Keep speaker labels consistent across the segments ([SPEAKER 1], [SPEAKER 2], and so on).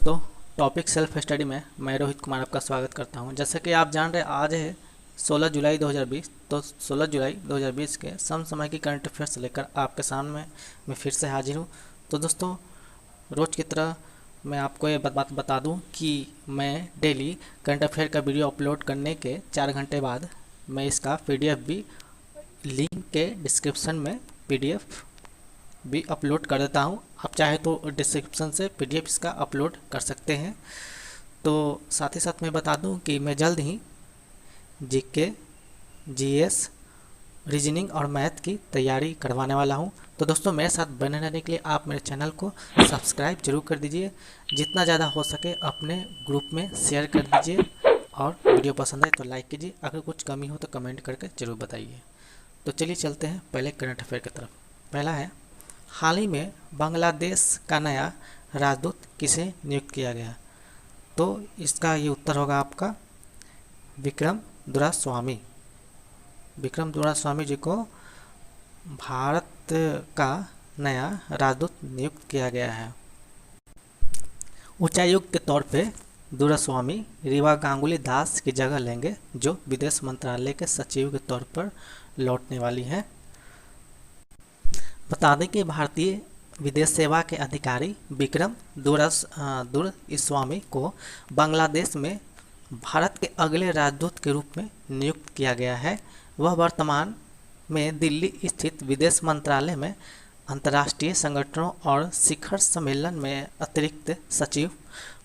[SPEAKER 1] दोस्तों, topic self study में मैं रोहित कुमार आपका स्वागत करता हूं। जैसे कि आप जान रहे आज है 16 जुलाई 2020। तो 16 जुलाई 2020 के समसामयिक की करंट अफेयर्स लेकर आपके सामने मैं फिर से हाजिर हूं। तो दोस्तों, रोज़ की तरह मैं आपको ये बात बता दूं कि मैं डेली करंट अफेयर का वीडियो अपलोड करने के 4 घंटे बाद मैं इसका PDF भी लिंक के डिस्क्रिप्शन में PDF भी अपलोड कर देता हूँ। आप चाहे तो डिस्क्रिप्शन से PDF इसका अपलोड कर सकते हैं। तो साथ ही साथ मैं बता दूं कि मैं जल्द ही GK, GS, रीजनिंग और मैथ की तैयारी करवाने वाला हूं। तो दोस्तों, मेरे साथ बने रहने के लिए आप मेरे चैनल को सब्सक्राइब जरूर कर दीजिए। जितना ज़्यादा हो सके अपने ग्रुप में शेयर कर दीजिए और वीडियो पसंद आए तो लाइक कीजिए। अगर कुछ कमी हो तो कमेंट करके ज़रूर बताइए। तो चलिए चलते हैं पहले करंट अफेयर की तरफ। पहला है, हाल ही में बांग्लादेश का नया राजदूत किसे नियुक्त किया गया? तो इसका ये उत्तर होगा आपका विक्रम दुरास्वामी। विक्रम दुरास्वामी जी को भारत का नया राजदूत नियुक्त किया गया है। उच्चायुक्त के तौर पे दुरास्वामी रीवा गांगुली दास की जगह लेंगे, जो विदेश मंत्रालय के सचिव के तौर पर लौटने वाली है। बता दें कि भारतीय विदेश सेवा के अधिकारी विक्रम दुरास्वामी को बांग्लादेश में भारत के अगले राजदूत के रूप में नियुक्त किया गया है। वह वर्तमान में दिल्ली स्थित विदेश मंत्रालय में अंतर्राष्ट्रीय संगठनों और शिखर सम्मेलन में अतिरिक्त सचिव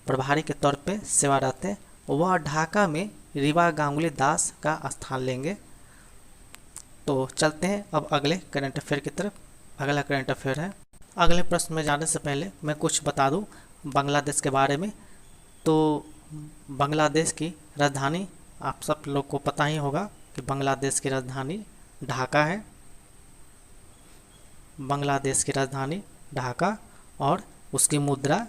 [SPEAKER 1] प्रभारी के तौर पर सेवारत है। वह ढाका में रीवा गांगुली दास का स्थान लेंगे। तो चलते हैं अब अगले करंट अफेयर की तरफ। अगला करंट अफेयर है, अगले प्रश्न में जाने से पहले मैं कुछ बता दूं बांग्लादेश के बारे में। तो बांग्लादेश की राजधानी आप सब लोग को पता ही होगा कि बांग्लादेश की राजधानी ढाका है। बांग्लादेश की राजधानी ढाका और उसकी मुद्रा,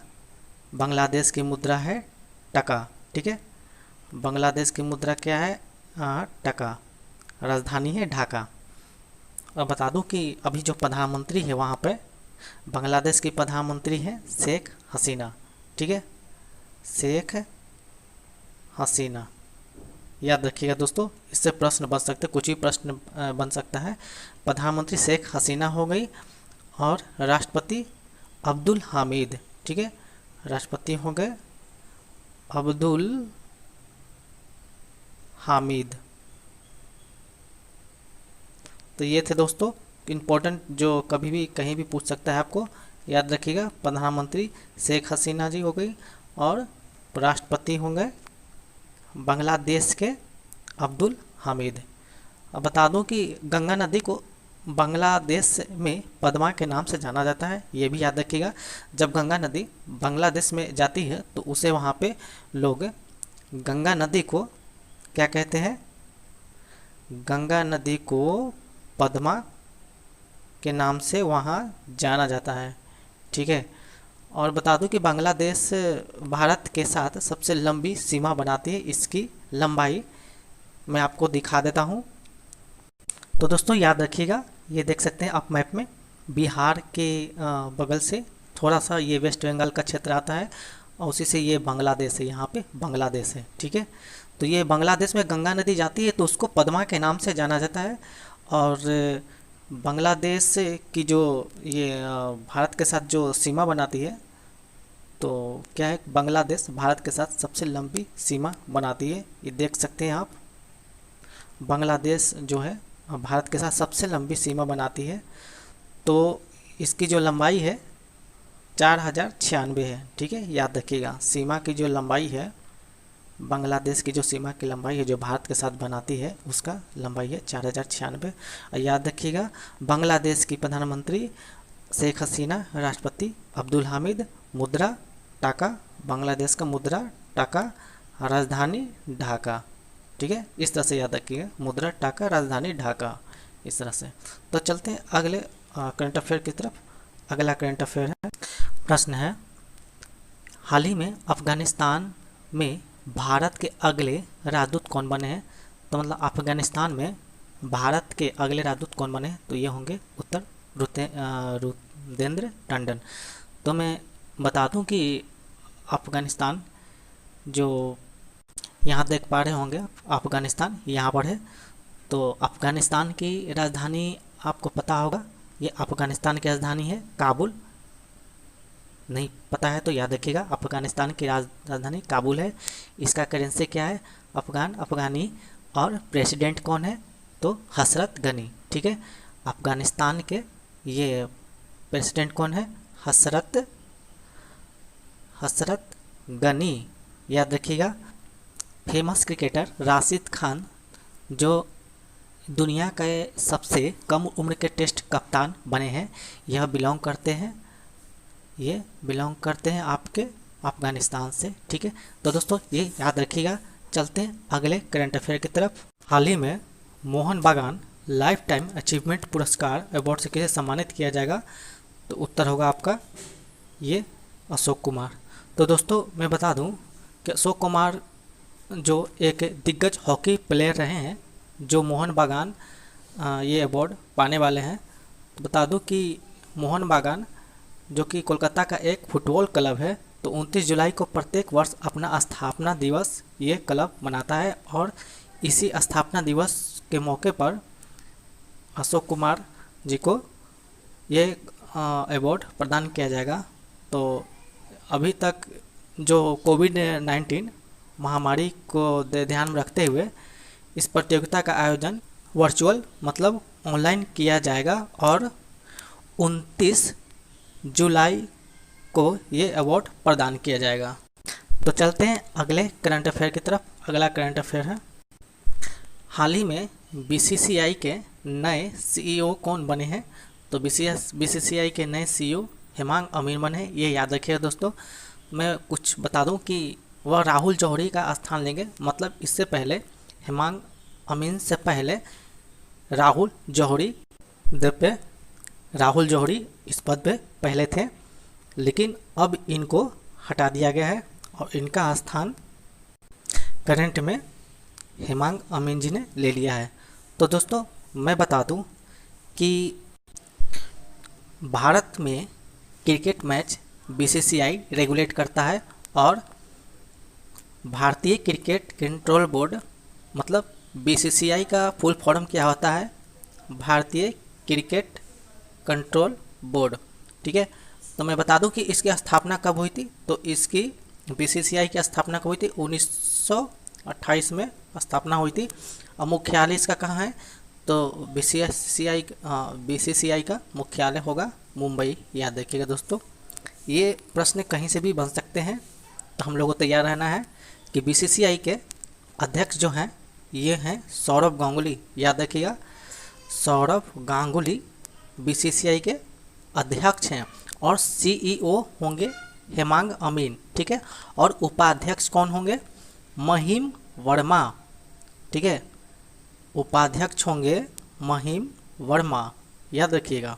[SPEAKER 1] बांग्लादेश की मुद्रा है टका। ठीक है, बांग्लादेश की मुद्रा क्या है? टका। राजधानी है ढाका। और बता दूं कि अभी जो प्रधानमंत्री है वहाँ पे बांग्लादेश की प्रधानमंत्री है शेख हसीना। ठीक है, शेख हसीना, याद रखिएगा दोस्तों। इससे प्रश्न बन सकते, कुछ ही प्रश्न बन सकता है। प्रधानमंत्री शेख हसीना हो गई और राष्ट्रपति अब्दुल हामिद। ठीक है, राष्ट्रपति हो गए अब्दुल हामिद। तो ये थे दोस्तों इम्पोर्टेंट, जो कभी भी कहीं भी पूछ सकता है आपको, याद रखिएगा। प्रधानमंत्री शेख हसीना जी हो गई और राष्ट्रपति होंगे बांग्लादेश के अब्दुल हामिद। अब बता दूं कि गंगा नदी को बांग्लादेश में पद्मा के नाम से जाना जाता है, ये भी याद रखिएगा। जब गंगा नदी बांग्लादेश में जाती है तो उसे वहाँ पे लोग गंगा नदी को क्या कहते हैं? गंगा नदी को पद्मा के नाम से वहाँ जाना जाता है। ठीक है, और बता दूं कि बांग्लादेश भारत के साथ सबसे लंबी सीमा बनाती है। इसकी लंबाई मैं आपको दिखा देता हूँ। तो दोस्तों याद रखिएगा, ये देख सकते हैं आप मैप में, बिहार के बगल से थोड़ा सा ये वेस्ट बंगाल का क्षेत्र आता है और उसी से ये बांग्लादेश है। यहाँ पे बांग्लादेश है। ठीक है, तो ये बांग्लादेश में गंगा नदी जाती है तो उसको पद्मा के नाम से जाना जाता है। और बांग्लादेश की जो ये भारत के साथ जो सीमा बनाती है, तो क्या है, बांग्लादेश भारत के साथ सबसे लंबी सीमा बनाती है। ये देख सकते हैं आप, बांग्लादेश जो है भारत के साथ सबसे लंबी सीमा बनाती है। तो इसकी जो लंबाई है 4096 है। ठीक है, याद रखिएगा, सीमा की जो लंबाई है, बांग्लादेश की जो सीमा की लंबाई है जो भारत के साथ बनाती है, उसका लंबाई है 4096। याद रखिएगा, बांग्लादेश की प्रधानमंत्री शेख हसीना, राष्ट्रपति अब्दुल हामिद, मुद्रा टाका, बांग्लादेश का मुद्रा टाका, राजधानी ढाका। ठीक है, इस तरह से याद रखिएगा, मुद्रा टाका, राजधानी ढाका, इस तरह से। तो चलते हैं अगले करंट अफेयर की तरफ। अगला करंट अफेयर है, प्रश्न है, हाल ही में अफगानिस्तान में भारत के अगले राजदूत कौन बने हैं? तो मतलब अफगानिस्तान में भारत के अगले राजदूत कौन बने हैं? तो ये होंगे उत्तर रुदेंद्र टंडन। तो मैं बता दूं कि अफ़गानिस्तान, जो यहाँ देख पा रहे होंगे अफ़गानिस्तान यहाँ पर है। तो अफ़गानिस्तान की राजधानी आपको पता होगा, ये अफ़गानिस्तान की राजधानी है काबुल। नहीं पता है तो याद रखिएगा, अफ़गानिस्तान की राजधानी काबुल है। इसका करेंसी क्या है? अफ़गानी। और प्रेसिडेंट कौन है? तो हसरत गनी। ठीक है, अफ़गानिस्तान के ये प्रेसिडेंट कौन है? हसरत गनी, याद रखिएगा। फेमस क्रिकेटर राशिद खान, जो दुनिया के सबसे कम उम्र के टेस्ट कप्तान बने हैं, यह बिलोंग करते हैं आपके अफ़गानिस्तान से। ठीक है, तो दोस्तों ये याद रखिएगा। चलते हैं अगले करंट अफेयर की तरफ। हाल ही में मोहन बागान लाइफ टाइम अचीवमेंट पुरस्कार अवार्ड से किसे सम्मानित किया जाएगा? तो उत्तर होगा आपका ये अशोक कुमार। तो दोस्तों मैं बता दूं कि अशोक कुमार जो एक दिग्गज हॉकी प्लेयर रहे हैं, जो मोहन बागान ये अवार्ड पाने वाले हैं। तो बता दूं कि मोहन बागान जो कि कोलकाता का एक फुटबॉल क्लब है, तो 29 जुलाई को प्रत्येक वर्ष अपना स्थापना दिवस ये क्लब मनाता है, और इसी स्थापना दिवस के मौके पर अशोक कुमार जी को ये अवार्ड प्रदान किया जाएगा। तो अभी तक जो कोविड-19 महामारी को ध्यान में रखते हुए इस प्रतियोगिता का आयोजन वर्चुअल मतलब ऑनलाइन किया जाएगा, और 29 जुलाई को ये अवार्ड प्रदान किया जाएगा। तो चलते हैं अगले करंट अफेयर की तरफ। अगला करंट अफेयर है, हाल ही में बीसीसीआई के नए सीईओ कौन बने हैं? तो बीसीसीआई के नए सीईओ हेमांग अमीन बने हैं। ये याद रखिएगा दोस्तों। मैं कुछ बता दूं कि वह राहुल जौहरी का स्थान लेंगे, मतलब इससे पहले हेमांग अमीन से पहले राहुल जौहरी इस पद पे पहले थे, लेकिन अब इनको हटा दिया गया है और इनका स्थान करंट में हेमांग अमीन जी ने ले लिया है। तो दोस्तों मैं बता दूं कि भारत में क्रिकेट मैच बीसीसीआई रेगुलेट करता है, और भारतीय क्रिकेट कंट्रोल बोर्ड, मतलब बीसीसीआई का फुल फॉर्म क्या होता है? भारतीय क्रिकेट कंट्रोल बोर्ड। ठीक है, तो मैं बता दूं कि इसकी स्थापना कब हुई थी? तो इसकी बीसीसीआई की स्थापना कब हुई थी? 1928 में स्थापना हुई थी। और मुख्यालय इसका कहाँ है? तो बीसीसीआई का मुख्यालय होगा मुंबई। याद रखिएगा दोस्तों, ये प्रश्न कहीं से भी बन सकते हैं, तो हम लोगों को तैयार रहना है कि बीसीसीआई के अध्यक्ष जो हैं ये हैं सौरभ गांगुली। याद रखिएगा, सौरभ गांगुली बीसीसीआई के अध्यक्ष हैं, और सीईओ होंगे हेमांग अमीन। ठीक है, और उपाध्यक्ष कौन होंगे? महिम वर्मा। ठीक है, उपाध्यक्ष होंगे महिम वर्मा, याद रखिएगा।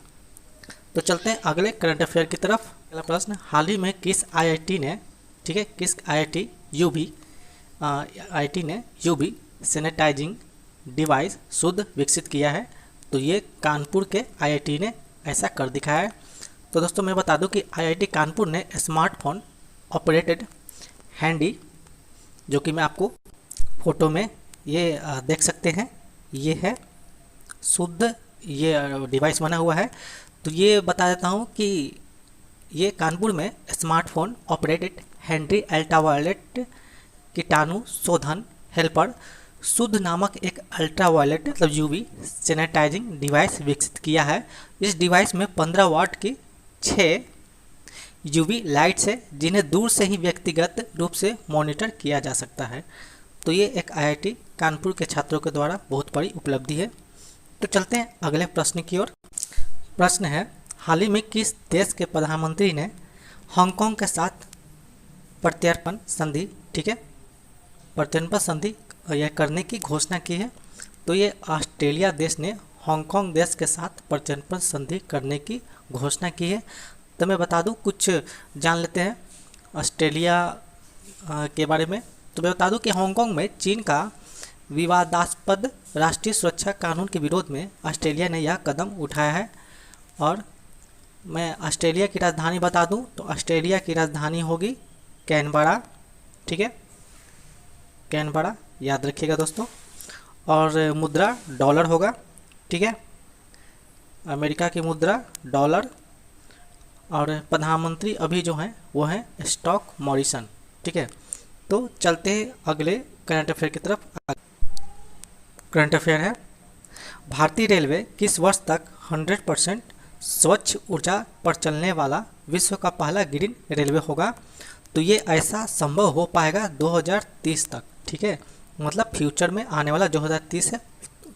[SPEAKER 1] तो चलते हैं अगले करंट अफेयर की तरफ। अगला प्रश्न, हाल ही में किस आईआईटी ने, ठीक है, किस आईआईटी ने यूवी सैनिटाइजिंग डिवाइस शुद्ध विकसित किया है? तो ये कानपुर के आईआईटी ने ऐसा कर दिखाया है। तो दोस्तों मैं बता दूं कि आईआईटी कानपुर ने स्मार्टफोन ऑपरेटेड हैंडी, जो कि मैं आपको फोटो में ये देख सकते हैं, ये है शुद्ध ये डिवाइस बना हुआ है। तो ये बता देता हूँ कि ये कानपुर में स्मार्टफोन ऑपरेटेड हैंडी अल्ट्रावायलेट कीटाणु शोधन हेल्पर शुद्ध नामक एक अल्ट्रावायलेट मतलब यूवी सैनिटाइजिंग डिवाइस विकसित किया है। इस डिवाइस में 15 वाट की 6 यूवी लाइट्स है, जिन्हें दूर से ही व्यक्तिगत रूप से मॉनिटर किया जा सकता है। तो ये एक आईआईटी कानपुर के छात्रों के द्वारा बहुत बड़ी उपलब्धि है। तो चलते हैं अगले प्रश्न की ओर। प्रश्न है, हाल ही में किस देश के प्रधानमंत्री ने हांगकांग के साथ प्रत्यर्पण संधि, ठीक है, प्रत्यर्पण संधि यह करने की घोषणा की है? तो ये ऑस्ट्रेलिया देश ने हांगकांग देश के साथ प्रत्यर्पण संधि करने की घोषणा की है। तो मैं बता दूं, कुछ जान लेते हैं ऑस्ट्रेलिया के बारे में। तो मैं बता दूं कि हांगकांग में चीन का विवादास्पद राष्ट्रीय सुरक्षा कानून के विरोध में ऑस्ट्रेलिया ने यह कदम उठाया है। और मैं ऑस्ट्रेलिया की राजधानी बता दूं, तो ऑस्ट्रेलिया की राजधानी होगी कैनबरा, ठीक है, कैनबरा याद रखिएगा दोस्तों। और मुद्रा डॉलर होगा, ठीक है, अमेरिका की मुद्रा डॉलर। और प्रधानमंत्री अभी जो हैं वो हैं स्टॉक मॉरिसन, ठीक है। तो चलते हैं अगले करंट अफेयर की तरफ। करंट अफेयर है, भारतीय रेलवे किस वर्ष तक 100% स्वच्छ ऊर्जा पर चलने वाला विश्व का पहला ग्रीन रेलवे होगा? तो ये ऐसा संभव हो पाएगा 2030 तक, ठीक है, मतलब फ्यूचर में आने वाला 2030 है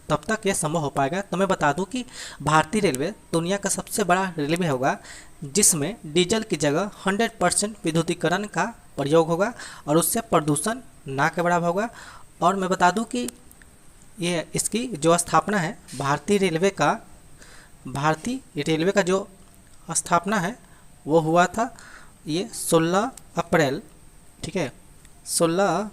[SPEAKER 1] तब तक ये संभव हो पाएगा। तो मैं बता दूं कि भारतीय रेलवे दुनिया का सबसे बड़ा रेलवे होगा जिसमें डीजल की जगह 100% विद्युतीकरण का प्रयोग होगा और उससे प्रदूषण ना के बराबर होगा। और मैं बता दूं कि ये इसकी जो स्थापना है भारतीय रेलवे का जो स्थापना है वो हुआ था ये 16 अप्रैल, ठीक है, 16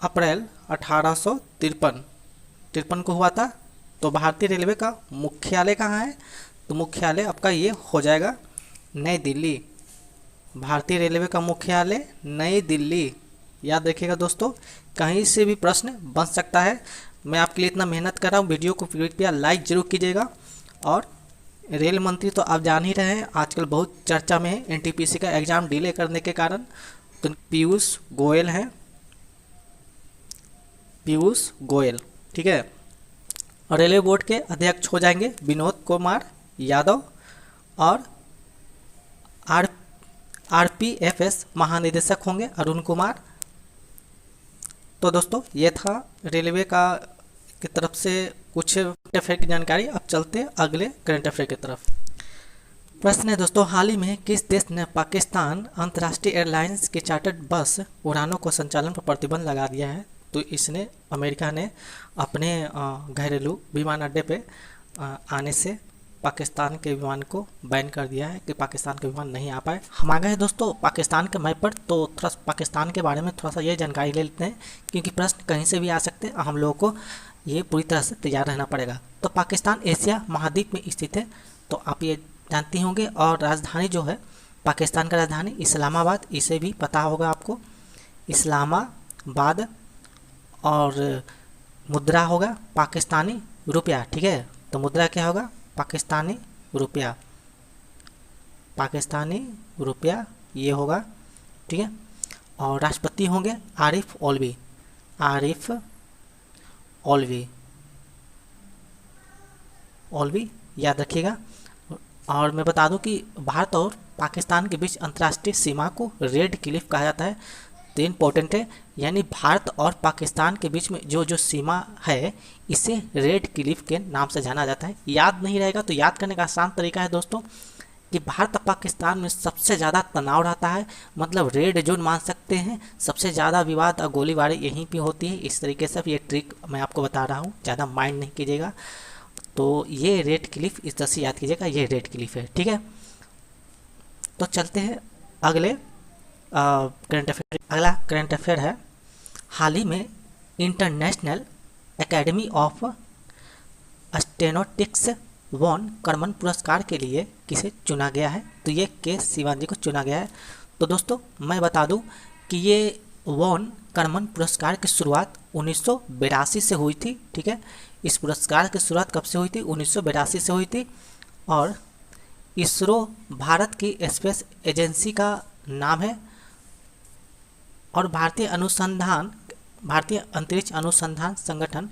[SPEAKER 1] अप्रैल 1853 को हुआ था। तो भारतीय रेलवे का मुख्यालय कहाँ है? तो मुख्यालय आपका ये हो जाएगा नई दिल्ली। भारतीय रेलवे का मुख्यालय नई दिल्ली, याद रखिएगा दोस्तों, कहीं से भी प्रश्न बन सकता है। मैं आपके लिए इतना मेहनत कर रहा हूँ, वीडियो को कृपया लाइक जरूर कीजिएगा। और रेल मंत्री तो आप जान ही रहे हैं आजकल बहुत चर्चा में है, एनटीपीसी का एग्ज़ाम डिले करने के कारण। तो पीयूष गोयल हैं, पीयूष गोयल, ठीक है। और रेलवे बोर्ड के अध्यक्ष हो जाएंगे विनोद कुमार यादव। और आरपीएफएस महानिदेशक होंगे अरुण कुमार। तो दोस्तों ये था रेलवे की तरफ से कुछ करंट अफेयर की जानकारी। अब चलते हैं अगले करंट अफेयर की तरफ। प्रश्न है दोस्तों, हाल ही में किस देश ने पाकिस्तान अंतर्राष्ट्रीय एयरलाइंस की चार्टर्ड बस उड़ानों को संचालन पर प्रतिबंध लगा दिया है? तो इसने अमेरिका ने अपने घरेलू विमान अड्डे पे आने से पाकिस्तान के विमान को बैन कर दिया है कि पाकिस्तान के विमान नहीं आ पाए। हम आ गए हैं दोस्तों पाकिस्तान के मैप पर, तो थोड़ा पाकिस्तान के बारे में थोड़ा सा ये जानकारी ले लेते हैं क्योंकि प्रश्न कहीं से भी आ सकते हैं, हम लोगों को ये पूरी तरह से तैयार रहना पड़ेगा। तो पाकिस्तान एशिया महाद्वीप में स्थित है, तो आप ये जानते होंगे। और राजधानी जो है पाकिस्तान का राजधानी इस्लामाबाद, इसे भी पता होगा आपको, इस्लामाबाद। और मुद्रा होगा पाकिस्तानी रुपया, ठीक है। तो मुद्रा क्या होगा? पाकिस्तानी रुपया, पाकिस्तानी रुपया ये होगा, ठीक है। और राष्ट्रपति होंगे आरिफ ऑलवी, आरिफ ऑलवी, ऑलवी याद रखिएगा। और मैं बता दूं कि भारत और पाकिस्तान के बीच अंतर्राष्ट्रीय सीमा को रेड क्लिफ कहा जाता है। तो इम्पोर्टेंट है, यानी भारत और पाकिस्तान के बीच में जो सीमा है इसे रेड क्लिफ के नाम से जाना जाता है। याद नहीं रहेगा तो याद करने का आसान तरीका है दोस्तों कि भारत और पाकिस्तान में सबसे ज़्यादा तनाव रहता है, मतलब रेड जोन मान सकते हैं। सबसे ज़्यादा विवाद और गोलीबारी यहीं पे होती है। इस तरीके से ये ट्रिक मैं आपको बता रहा हूँ, ज़्यादा माइंड नहीं कीजिएगा। तो ये रेड क्लिफ इस तरह से याद कीजिएगा, ये रेड क्लिफ है, ठीक है। तो चलते हैं अगले करंट अफेयर। अगला करंट अफेयर है, हाल ही में international academy of astronautics von Karman पुरस्कार के लिए किसे चुना गया है? तो ये के शिवान जी को चुना गया है। तो दोस्तों मैं बता दूं कि ये वॉन कर्मन पुरस्कार की शुरुआत 1982 से हुई थी, ठीक है। इस पुरस्कार की शुरुआत कब से हुई थी? 1982 से हुई थी। और इसरो भारत की स्पेस एजेंसी का नाम है। और भारतीय अंतरिक्ष अनुसंधान संगठन,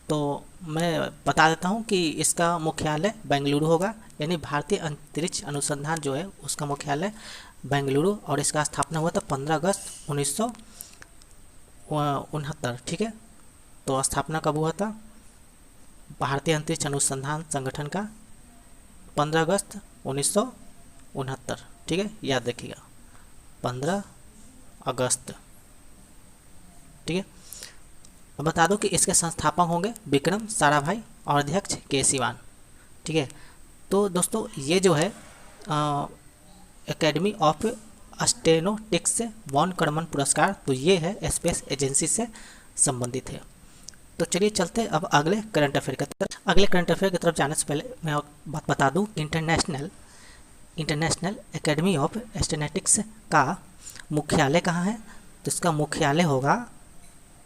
[SPEAKER 1] तो मैं बता देता हूँ कि इसका मुख्यालय बेंगलुरु होगा, यानी भारतीय अंतरिक्ष अनुसंधान जो है उसका मुख्यालय बेंगलुरु। और इसका स्थापना हुआ था 15 अगस्त 1969, ठीक है। तो स्थापना कब हुआ था भारतीय अंतरिक्ष अनुसंधान संगठन का? 15 अगस्त 1969, ठीक है, याद रखिएगा 15 अगस्त, ठीक है। अब बता दो कि इसके संस्थापक होंगे विक्रम साराभाई और अध्यक्ष के शिवान, ठीक है। तो दोस्तों ये जो है academy of astronautics von Karman पुरस्कार, तो ये है स्पेस एजेंसी से संबंधित है। तो चलिए चलते हैं अब अगले करंट अफेयर की तरफ। अगले करंट अफेयर की तरफ जाने से पहले मैं बात बता दूं, international international academy of astronautics का मुख्यालय कहाँ है? तो इसका मुख्यालय होगा,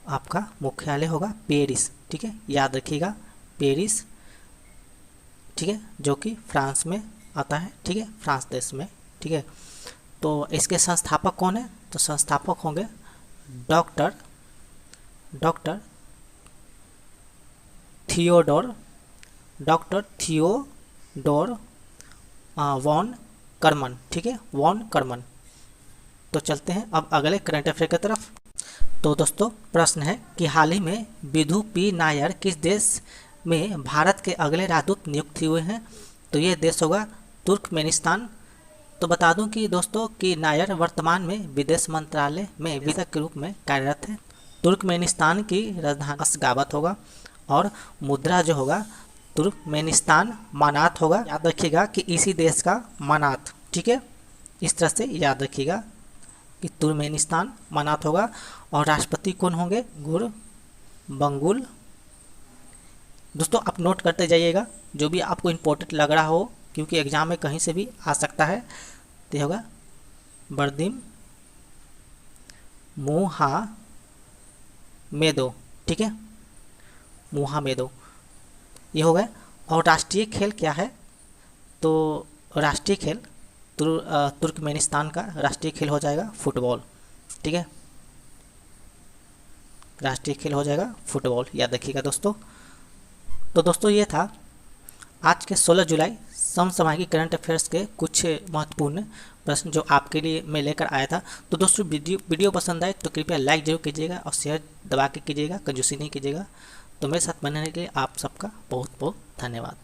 [SPEAKER 1] आपका मुख्यालय होगा पेरिस। ठीक है, याद रखिएगा पेरिस, ठीक है, जो कि फ्रांस में आता है। ठीक है, फ्रांस देश में। ठीक है, तो इसके संस्थापक कौन है? तो संस्थापक होंगे डॉक्टर थियोडोर वॉन करमन। ठीक है, वॉन करमन। तो चलते हैं अब अगले करंट अफेयर की तरफ। तो दोस्तों प्रश्न है कि हाल ही में विधु पी नायर किस देश में भारत के अगले राजदूत नियुक्त हुए हैं? तो ये देश होगा तुर्कमेनिस्तान। तो बता दूं कि दोस्तों कि नायर वर्तमान में विदेश मंत्रालय में विदेशक के रूप में कार्यरत है। तुर्कमेनिस्तान की राजधानी अशगाबत होगा और मुद्रा जो होगा तुर्कमेनिस्तान मानात होगा। याद रखिएगा कि इसी देश का मानात। ठीक है, इस तरह से याद रखिएगा कि तुर्कमेनिस्तान मानात होगा। और राष्ट्रपति कौन होंगे? गुरबंगुल। दोस्तों आप नोट करते जाइएगा जो भी आपको इम्पोर्टेंट लग रहा हो, क्योंकि एग्जाम में कहीं से भी आ सकता है। तो होगा बर्दिम मुहामेदो। ठीक है, मुहामेदो ये हो गया। और राष्ट्रीय खेल क्या है? तो राष्ट्रीय खेल तुर्कमेनिस्तान का राष्ट्रीय खेल हो जाएगा फुटबॉल। ठीक है, राष्ट्रीय खेल हो जाएगा फुटबॉल, याद रखिएगा दोस्तों। तो दोस्तों ये था आज के 16 जुलाई समसामयिक करंट अफेयर्स के कुछ महत्वपूर्ण प्रश्न जो आपके लिए मैं लेकर आया था। तो दोस्तों वीडियो पसंद आए तो कृपया लाइक जरूर कीजिएगा और शेयर दबा के कीजिएगा, कंजूसी नहीं कीजिएगा। तो मेरे साथ बनने के लिए आप सबका बहुत बहुत धन्यवाद।